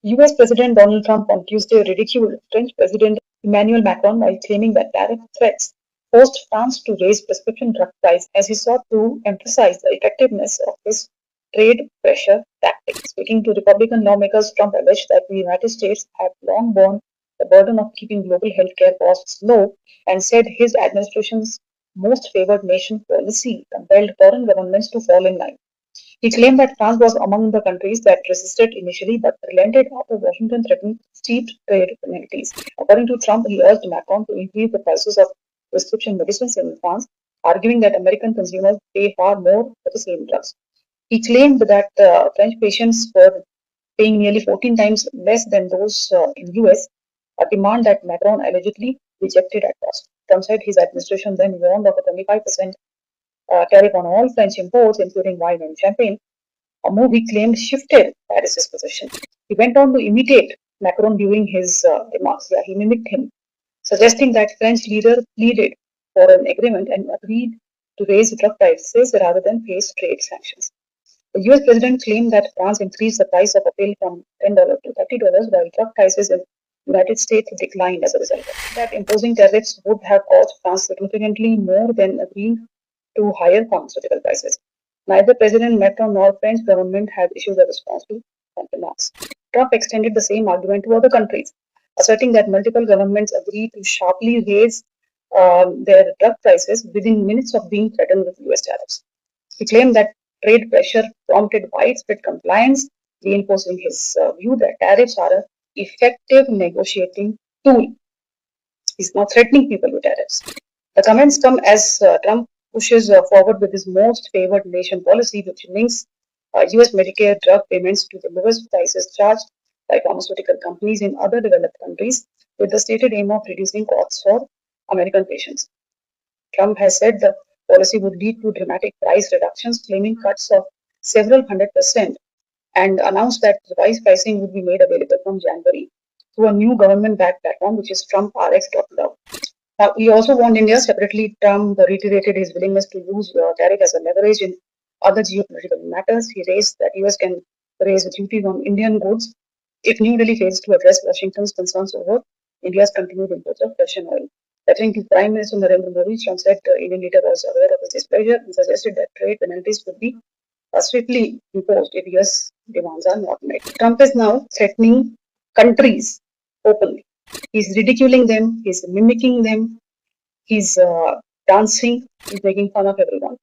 US President Donald Trump on Tuesday ridiculed French President Emmanuel Macron while claiming that tariff threats forced France to raise prescription drug prices as he sought to emphasize the effectiveness of his trade pressure tactic. Speaking to Republican lawmakers, Trump alleged that the United States had long borne the burden of keeping global healthcare costs low and said his administration's most favored nation policy compelled foreign governments to fall in line. He claimed that France was among the countries that resisted initially but relented after Washington threatened steep trade penalties. According to Trump, he urged Macron to increase the prices of prescription medicines in France, arguing that American consumers pay far more for the same drugs. He claimed that French patients were paying nearly 14 times less than those in US, a demand that Macron allegedly rejected at first. Trump said his administration then warned of a 25% tariff on all French imports, including wine and champagne, a move he claimed shifted Paris's position. He went on to imitate Macron during his remarks. Yeah, he mimicked him, suggesting that French leader pleaded for an agreement and agreed to raise drug prices rather than face trade sanctions. The US president claimed that France increased the price of a pill from $10 to $30, while drug prices in the United States declined as a result. That imposing tariffs would have cost France significantly more than agreeing to higher pharmaceutical prices. Neither President Macron nor French government have issued a response to Trump remarks. Trump extended the same argument to other countries, asserting that multiple governments agreed to sharply raise their drug prices within minutes of being threatened with US tariffs. He claimed that trade pressure prompted widespread compliance, reinforcing his view that tariffs are an effective negotiating tool. He's now threatening people with tariffs. The comments come as Trump pushes forward with his most favored nation policy, which links US Medicare drug payments to the lowest prices charged by pharmaceutical companies in other developed countries, with the stated aim of reducing costs for American patients. Trump has said the policy would lead to dramatic price reductions, claiming cuts of several 100%, and announced that revised pricing would be made available from January through a new government-backed platform, which is TrumpRx.gov. Now, he also warned India separately. Trump reiterated his willingness to use tariff as a leverage in other geopolitical matters. He raised that US can raise duties on Indian goods if New Delhi fails to address Washington's concerns over India's continued imports of Russian oil. Referring to Prime Minister Narendra Modi, Trump said the Indian leader was aware of his displeasure and suggested that trade penalties would be swiftly imposed if US demands are not met. Trump is now threatening countries openly. He's ridiculing them, he's mimicking them, he's dancing, he's making fun of everyone.